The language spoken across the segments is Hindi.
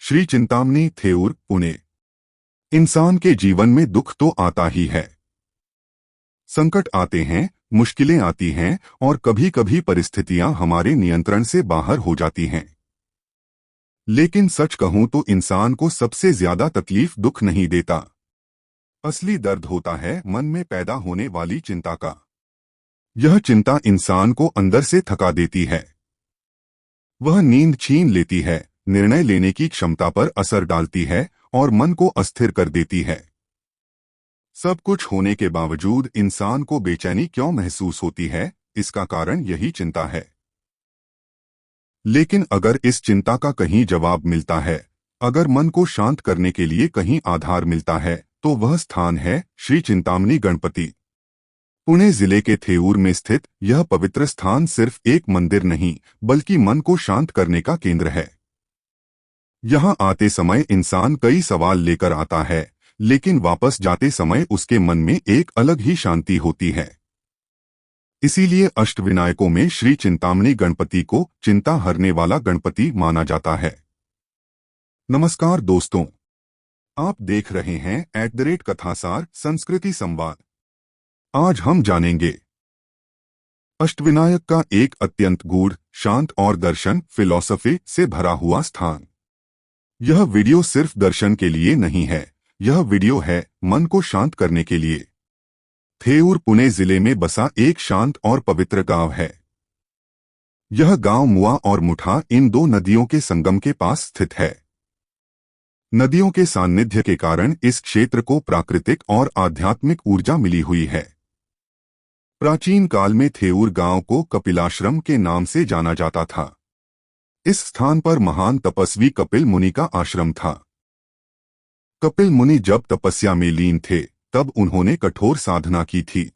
श्री चिंतामणी थेऊर, पुणे। इंसान के जीवन में दुख तो आता ही है। संकट आते हैं, मुश्किलें आती हैं और कभी कभी परिस्थितियां हमारे नियंत्रण से बाहर हो जाती हैं। लेकिन सच कहूं तो इंसान को सबसे ज्यादा तकलीफ दुख नहीं देता। असली दर्द होता है मन में पैदा होने वाली चिंता का। यह चिंता इंसान को अंदर से थका देती है। वह नींद छीन लेती है, निर्णय लेने की क्षमता पर असर डालती है और मन को अस्थिर कर देती है। सब कुछ होने के बावजूद इंसान को बेचैनी क्यों महसूस होती है? इसका कारण यही चिंता है। लेकिन अगर इस चिंता का कहीं जवाब मिलता है, अगर मन को शांत करने के लिए कहीं आधार मिलता है, तो वह स्थान है श्री चिंतामणी गणपति। पुणे जिले के थेऊर में स्थित यह पवित्र स्थान सिर्फ एक मंदिर नहीं, बल्कि मन को शांत करने का केंद्र है। यहाँ आते समय इंसान कई सवाल लेकर आता है, लेकिन वापस जाते समय उसके मन में एक अलग ही शांति होती है। इसीलिए अष्टविनायकों में श्री चिंतामणी गणपति को चिंता हरने वाला गणपति माना जाता है। नमस्कार दोस्तों, आप देख रहे हैं @कथासार संस्कृति संवाद। आज हम जानेंगे अष्टविनायक का एक अत्यंत गूढ़, शांत और दर्शन फिलॉसफी से भरा हुआ स्थान। यह वीडियो सिर्फ दर्शन के लिए नहीं है, यह वीडियो है मन को शांत करने के लिए। थेऊर पुणे जिले में बसा एक शांत और पवित्र गांव है। यह गांव मुआ और मुठा इन दो नदियों के संगम के पास स्थित है। नदियों के सान्निध्य के कारण इस क्षेत्र को प्राकृतिक और आध्यात्मिक ऊर्जा मिली हुई है। प्राचीन काल में थेऊर गांव को कपिलाश्रम के नाम से जाना जाता था। इस स्थान पर महान तपस्वी कपिल मुनि का आश्रम था। कपिल मुनि जब तपस्या में लीन थे, तब उन्होंने कठोर साधना की थी।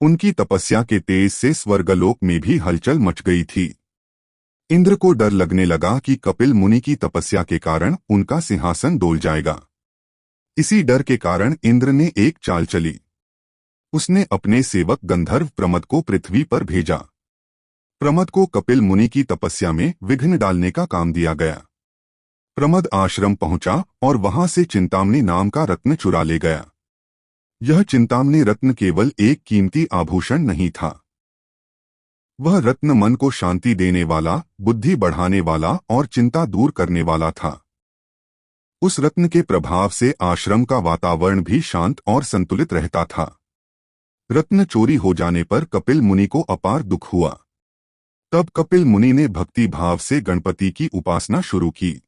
उनकी तपस्या के तेज से स्वर्गलोक में भी हलचल मच गई थी। इंद्र को डर लगने लगा कि कपिल मुनि की तपस्या के कारण उनका सिंहासन डोल जाएगा। इसी डर के कारण इंद्र ने एक चाल चली। उसने अपने सेवक गंधर्व प्रमद को पृथ्वी पर भेजा। प्रमद को कपिल मुनि की तपस्या में विघ्न डालने का काम दिया गया। प्रमद आश्रम पहुंचा और वहां से चिंतामणी नाम का रत्न चुरा ले गया। यह चिंतामणी रत्न केवल एक कीमती आभूषण नहीं था। वह रत्न मन को शांति देने वाला, बुद्धि बढ़ाने वाला और चिंता दूर करने वाला था। उस रत्न के प्रभाव से आश्रम का वातावरण भी शांत और संतुलित रहता था। रत्न चोरी हो जाने पर कपिल मुनि को अपार दुख हुआ। तब कपिल मुनि ने भक्ति भाव से गणपति की उपासना शुरू की।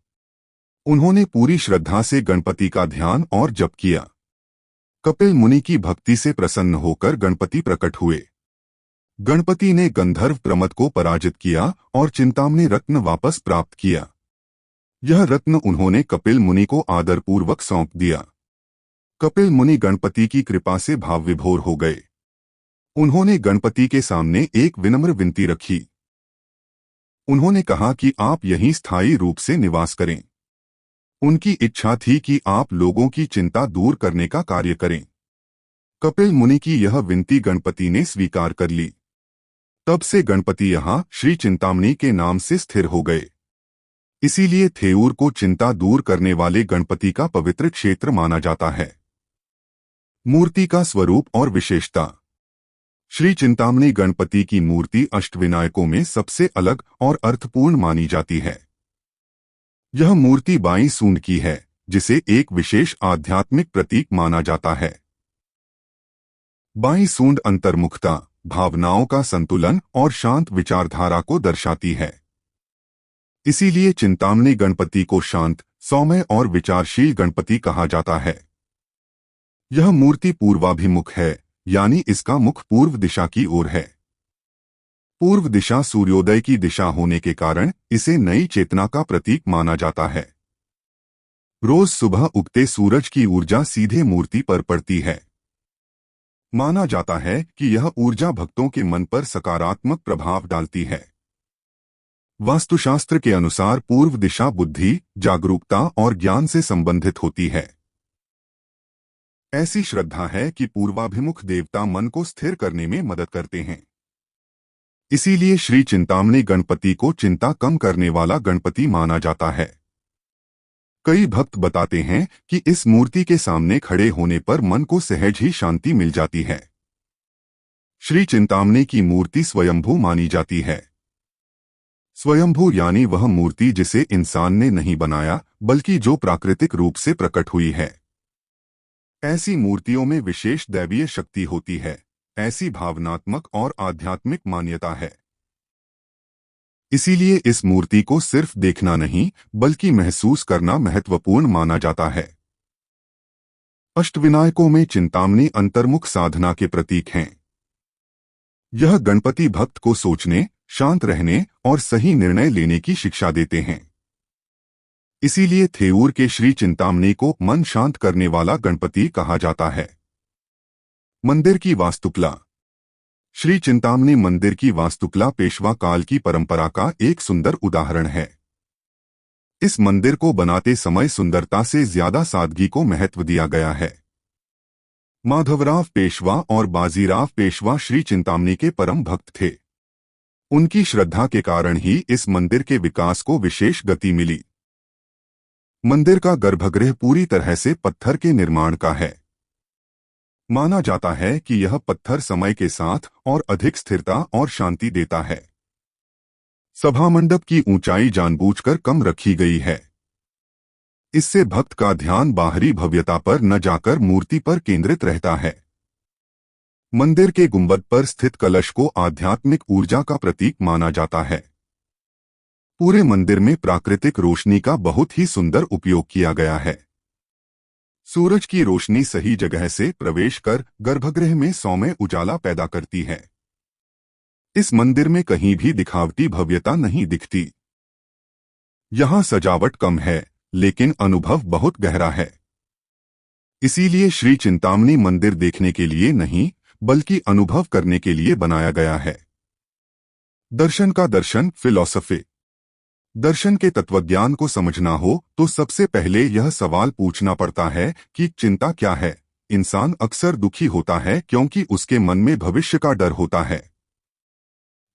उन्होंने पूरी श्रद्धा से गणपति का ध्यान और जप किया। कपिल मुनि की भक्ति से प्रसन्न होकर गणपति प्रकट हुए। गणपति ने गंधर्व प्रमद को पराजित किया और चिंतामणी रत्न वापस प्राप्त किया। यह रत्न उन्होंने कपिल मुनि को आदरपूर्वक सौंप दिया। कपिल मुनि गणपति की कृपा से भाव विभोर हो गए। उन्होंने गणपति के सामने एक विनम्र विनती रखी। उन्होंने कहा कि आप यहीं स्थायी रूप से निवास करें। उनकी इच्छा थी कि आप लोगों की चिंता दूर करने का कार्य करें। कपिल मुनि की यह विनती गणपति ने स्वीकार कर ली। तब से गणपति यहाँ श्री चिंतामणी के नाम से स्थिर हो गए। इसीलिए थेऊर को चिंता दूर करने वाले गणपति का पवित्र क्षेत्र माना जाता है। मूर्ति का स्वरूप और विशेषता। श्री चिंतामणी गणपति की मूर्ति अष्टविनायकों में सबसे अलग और अर्थपूर्ण मानी जाती है। यह मूर्ति बाईं सूंड की है, जिसे एक विशेष आध्यात्मिक प्रतीक माना जाता है। बाईं सूंड अंतर्मुखता, भावनाओं का संतुलन और शांत विचारधारा को दर्शाती है। इसीलिए चिंतामणी गणपति को शांत, सौम्य और विचारशील गणपति कहा जाता है। यह मूर्ति पूर्वाभिमुख है, यानी इसका मुख पूर्व दिशा की ओर है। पूर्व दिशा सूर्योदय की दिशा होने के कारण इसे नई चेतना का प्रतीक माना जाता है। रोज सुबह उगते सूरज की ऊर्जा सीधे मूर्ति पर पड़ती है। माना जाता है कि यह ऊर्जा भक्तों के मन पर सकारात्मक प्रभाव डालती है। वास्तुशास्त्र के अनुसार पूर्व दिशा बुद्धि, जागरूकता और ज्ञान से संबंधित होती है। ऐसी श्रद्धा है कि पूर्वाभिमुख देवता मन को स्थिर करने में मदद करते हैं। इसीलिए श्री चिंतामणी गणपति को चिंता कम करने वाला गणपति माना जाता है। कई भक्त बताते हैं कि इस मूर्ति के सामने खड़े होने पर मन को सहज ही शांति मिल जाती है। श्री चिंतामणी की मूर्ति स्वयंभू मानी जाती है। स्वयंभू यानी वह मूर्ति जिसे इंसान ने नहीं बनाया, बल्कि जो प्राकृतिक रूप से प्रकट हुई है। ऐसी मूर्तियों में विशेष दैवीय शक्ति होती है। ऐसी भावनात्मक और आध्यात्मिक मान्यता है। इसीलिए इस मूर्ति को सिर्फ देखना नहीं, बल्कि महसूस करना महत्वपूर्ण माना जाता है। अष्टविनायकों में चिंतामणी अंतर्मुख साधना के प्रतीक हैं। यह गणपति भक्त को सोचने, शांत रहने और सही निर्णय लेने की शिक्षा देते हैं। इसीलिए थेऊर के श्री चिंतामणी को मन शांत करने वाला गणपति कहा जाता है। मंदिर की वास्तुकला। श्री चिंतामणी मंदिर की वास्तुकला पेशवा काल की परंपरा का एक सुंदर उदाहरण है। इस मंदिर को बनाते समय सुंदरता से ज्यादा सादगी को महत्व दिया गया है। माधवराव पेशवा और बाजीराव पेशवा श्री चिंतामणी के परम भक्त थे। उनकी श्रद्धा के कारण ही इस मंदिर के विकास को विशेष गति मिली। मंदिर का गर्भगृह पूरी तरह से पत्थर के निर्माण का है। माना जाता है कि यह पत्थर समय के साथ और अधिक स्थिरता और शांति देता है। सभा मंडप की ऊंचाई जानबूझकर कम रखी गई है। इससे भक्त का ध्यान बाहरी भव्यता पर न जाकर मूर्ति पर केंद्रित रहता है। मंदिर के गुंबद पर स्थित कलश को आध्यात्मिक ऊर्जा का प्रतीक माना जाता है। पूरे मंदिर में प्राकृतिक रोशनी का बहुत ही सुंदर उपयोग किया गया है। सूरज की रोशनी सही जगह से प्रवेश कर गर्भगृह में सौम्य उजाला पैदा करती है। इस मंदिर में कहीं भी दिखावटी भव्यता नहीं दिखती। यहाँ सजावट कम है, लेकिन अनुभव बहुत गहरा है। इसीलिए श्री चिंतामणी मंदिर देखने के लिए नहीं, बल्कि अनुभव करने के लिए बनाया गया है। दर्शन का दर्शन फिलॉसफी। दर्शन के तत्वज्ञान को समझना हो तो सबसे पहले यह सवाल पूछना पड़ता है कि चिंता क्या है। इंसान अक्सर दुखी होता है क्योंकि उसके मन में भविष्य का डर होता है।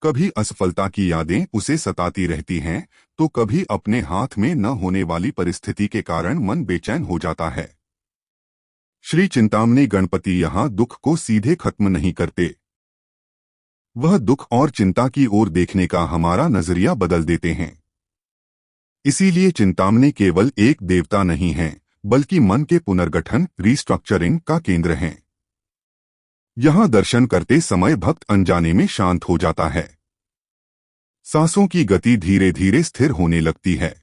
कभी असफलता की यादें उसे सताती रहती हैं, तो कभी अपने हाथ में न होने वाली परिस्थिति के कारण मन बेचैन हो जाता है। श्री चिंतामणी गणपति यहाँ दुख को सीधे खत्म नहीं करते। वह दुख और चिंता की ओर देखने का हमारा नजरिया बदल देते हैं। इसीलिए चिंतामणी केवल एक देवता नहीं है, बल्कि मन के पुनर्गठन, रीस्ट्रक्चरिंग का केंद्र हैं। यहाँ दर्शन करते समय भक्त अनजाने में शांत हो जाता है। सांसों की गति धीरे धीरे स्थिर होने लगती है।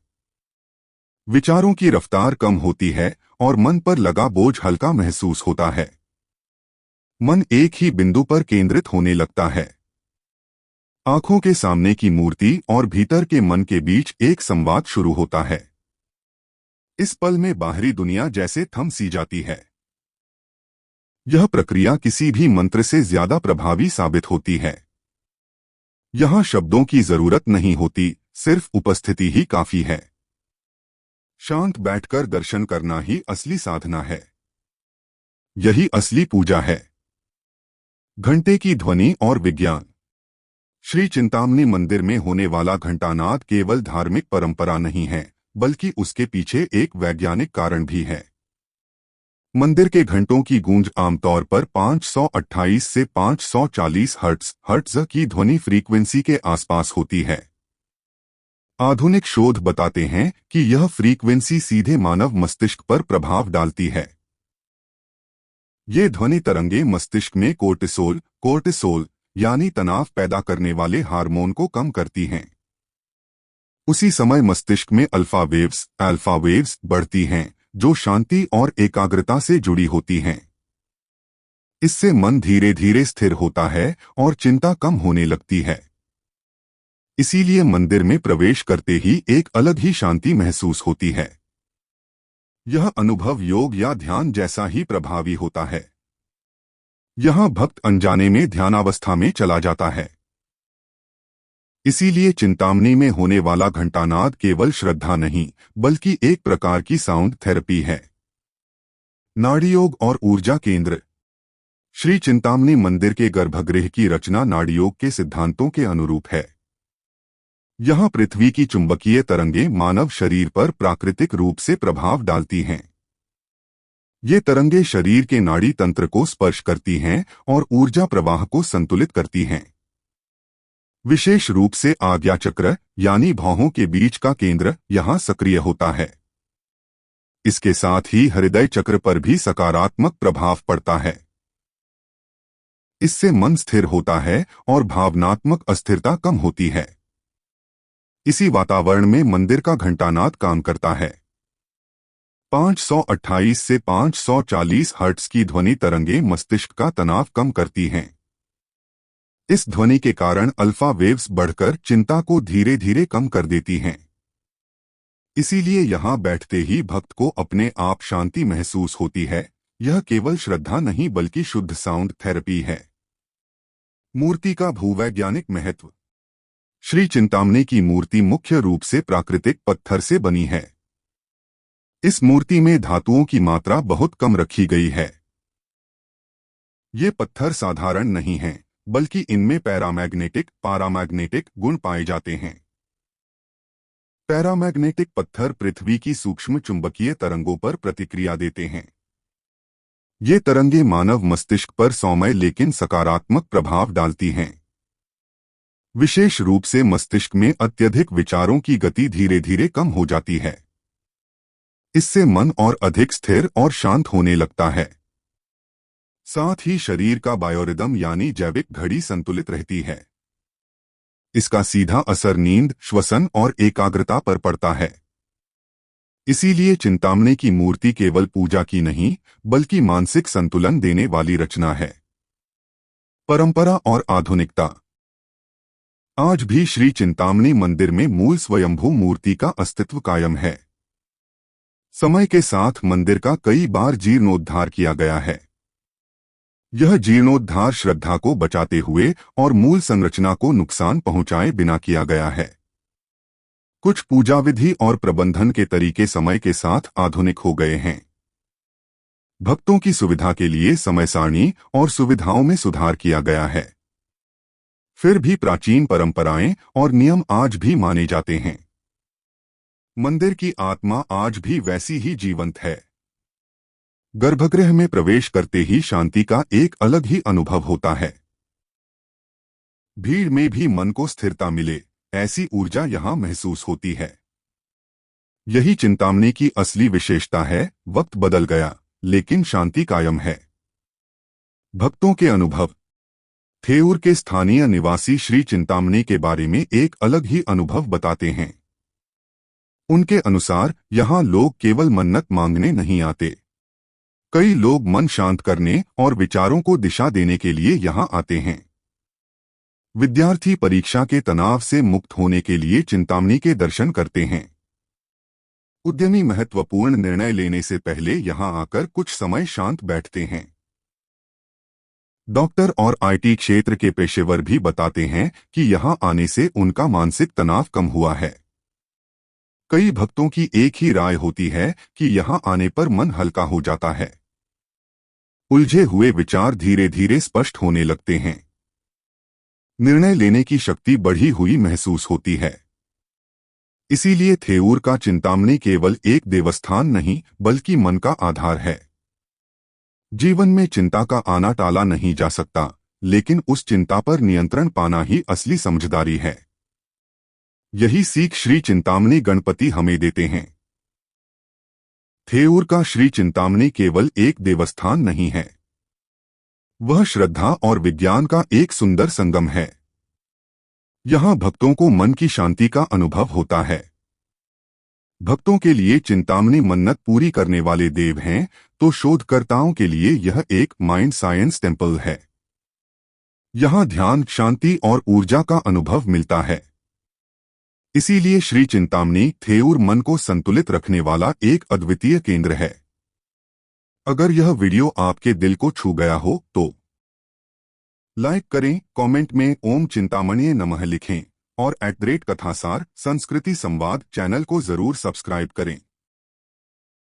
विचारों की रफ्तार कम होती है और मन पर लगा बोझ हल्का महसूस होता है। मन एक ही बिंदु पर केंद्रित होने लगता है। आंखों के सामने की मूर्ति और भीतर के मन के बीच एक संवाद शुरू होता है। इस पल में बाहरी दुनिया जैसे थम सी जाती है। यह प्रक्रिया किसी भी मंत्र से ज्यादा प्रभावी साबित होती है। यहाँ शब्दों की जरूरत नहीं होती, सिर्फ उपस्थिति ही काफी है। शांत बैठकर दर्शन करना ही असली साधना है। यही असली पूजा है। घंटे की ध्वनि और विज्ञान। श्री चिंतामणी मंदिर में होने वाला घंटानाद केवल धार्मिक परंपरा नहीं है, बल्कि उसके पीछे एक वैज्ञानिक कारण भी है। मंदिर के घंटों की गूंज आमतौर पर 528 से 540 हर्ट्ज की ध्वनि फ्रीक्वेंसी के आसपास होती है। आधुनिक शोध बताते हैं कि यह फ्रीक्वेंसी सीधे मानव मस्तिष्क पर प्रभाव डालती है। ये ध्वनि तरंगे मस्तिष्क में कोर्टिसोल यानी तनाव पैदा करने वाले हार्मोन को कम करती हैं। उसी समय मस्तिष्क में अल्फा वेव्स बढ़ती हैं, जो शांति और एकाग्रता से जुड़ी होती हैं। इससे मन धीरे धीरे स्थिर होता है और चिंता कम होने लगती है। इसीलिए मंदिर में प्रवेश करते ही एक अलग ही शांति महसूस होती है। यह अनुभव योग या ध्यान जैसा ही प्रभावी होता है। यहाँ भक्त अनजाने में ध्यानावस्था में चला जाता है। इसीलिए चिंतामणी में होने वाला घंटानाद केवल श्रद्धा नहीं, बल्कि एक प्रकार की साउंड थेरेपी है। नाड़ीयोग और ऊर्जा केंद्र। श्री चिंतामणी मंदिर के गर्भगृह की रचना नाड़ीयोग के सिद्धांतों के अनुरूप है। यहाँ पृथ्वी की चुंबकीय तरंगें मानव शरीर पर प्राकृतिक रूप से प्रभाव डालती हैं। ये तरंगें शरीर के नाड़ी तंत्र को स्पर्श करती हैं और ऊर्जा प्रवाह को संतुलित करती हैं। विशेष रूप से आज्ञा चक्र यानी भौहों के बीच का केंद्र यहाँ सक्रिय होता है। इसके साथ ही हृदय चक्र पर भी सकारात्मक प्रभाव पड़ता है। इससे मन स्थिर होता है और भावनात्मक अस्थिरता कम होती है। इसी वातावरण में मंदिर का घंटानाद काम करता है। 528 से 540 हर्ट्ज की ध्वनि तरंगें मस्तिष्क का तनाव कम करती हैं। इस ध्वनि के कारण अल्फा वेव्स बढ़कर चिंता को धीरे धीरे कम कर देती हैं। इसीलिए यहां बैठते ही भक्त को अपने आप शांति महसूस होती है। यह केवल श्रद्धा नहीं बल्कि शुद्ध साउंड थेरेपी है। मूर्ति का भूवैज्ञानिक महत्व। श्री चिंतामणि की मूर्ति मुख्य रूप से प्राकृतिक पत्थर से बनी है। इस मूर्ति में धातुओं की मात्रा बहुत कम रखी गई है। ये पत्थर साधारण नहीं हैं, बल्कि इनमें पारामैग्नेटिक गुण पाए जाते हैं। पैरामैग्नेटिक पत्थर पृथ्वी की सूक्ष्म चुंबकीय तरंगों पर प्रतिक्रिया देते हैं। ये तरंगें मानव मस्तिष्क पर सौम्य लेकिन सकारात्मक प्रभाव डालती हैं। विशेष रूप से मस्तिष्क में अत्यधिक विचारों की गति धीरे धीरे कम हो जाती है। इससे मन और अधिक स्थिर और शांत होने लगता है। साथ ही शरीर का बायोरिदम यानी जैविक घड़ी संतुलित रहती है। इसका सीधा असर नींद, श्वसन और एकाग्रता पर पड़ता है। इसीलिए चिंतामणि की मूर्ति केवल पूजा की नहीं, बल्कि मानसिक संतुलन देने वाली रचना है। परंपरा और आधुनिकता। आज भी श्री चिंतामणि मंदिर में मूल स्वयंभू मूर्ति का अस्तित्व कायम है। समय के साथ मंदिर का कई बार जीर्णोद्धार किया गया है। यह जीर्णोद्धार श्रद्धा को बचाते हुए और मूल संरचना को नुकसान पहुंचाए बिना किया गया है। कुछ पूजा विधि और प्रबंधन के तरीके समय के साथ आधुनिक हो गए हैं। भक्तों की सुविधा के लिए समय सारणी और सुविधाओं में सुधार किया गया है। फिर भी प्राचीन परंपराएं और नियम आज भी माने जाते हैं। मंदिर की आत्मा आज भी वैसी ही जीवंत है। गर्भगृह में प्रवेश करते ही शांति का एक अलग ही अनुभव होता है। भीड़ में भी मन को स्थिरता मिले, ऐसी ऊर्जा यहां महसूस होती है। यही चिंतामणि की असली विशेषता है। वक्त बदल गया, लेकिन शांति कायम है। भक्तों के अनुभव। थेऊर के स्थानीय निवासी श्री चिंतामणि के बारे में एक अलग ही अनुभव बताते हैं। उनके अनुसार यहां लोग केवल मन्नत मांगने नहीं आते। कई लोग मन शांत करने और विचारों को दिशा देने के लिए यहां आते हैं। विद्यार्थी परीक्षा के तनाव से मुक्त होने के लिए चिंतामणि के दर्शन करते हैं। उद्यमी महत्वपूर्ण निर्णय लेने से पहले यहां आकर कुछ समय शांत बैठते हैं। डॉक्टर और आईटी क्षेत्र के पेशेवर भी बताते हैं कि यहां आने से उनका मानसिक तनाव कम हुआ है। कई भक्तों की एक ही राय होती है कि यहां आने पर मन हल्का हो जाता है। उलझे हुए विचार धीरे धीरे स्पष्ट होने लगते हैं। निर्णय लेने की शक्ति बढ़ी हुई महसूस होती है। इसीलिए थेऊर का चिंतामणि केवल एक देवस्थान नहीं, बल्कि मन का आधार है। जीवन में चिंता का आना टाला नहीं जा सकता, लेकिन उस चिंता पर नियंत्रण पाना ही असली समझदारी है। यही सीख श्री चिंतामणि गणपति हमें देते हैं। थेऊर का श्री चिंतामणि केवल एक देवस्थान नहीं है, वह श्रद्धा और विज्ञान का एक सुंदर संगम है। यहां भक्तों को मन की शांति का अनुभव होता है। भक्तों के लिए चिंतामणि मन्नत पूरी करने वाले देव हैं, तो शोधकर्ताओं के लिए यह एक माइंड साइंस टेम्पल है। यहां ध्यान, शांति और ऊर्जा का अनुभव मिलता है। इसीलिए श्री चिंतामणि थेऊर मन को संतुलित रखने वाला एक अद्वितीय केंद्र है। अगर यह वीडियो आपके दिल को छू गया हो तो लाइक करें, कमेंट में ओम चिंतामणिये नमः लिखें और @कथासार संस्कृति संवाद चैनल को जरूर सब्सक्राइब करें।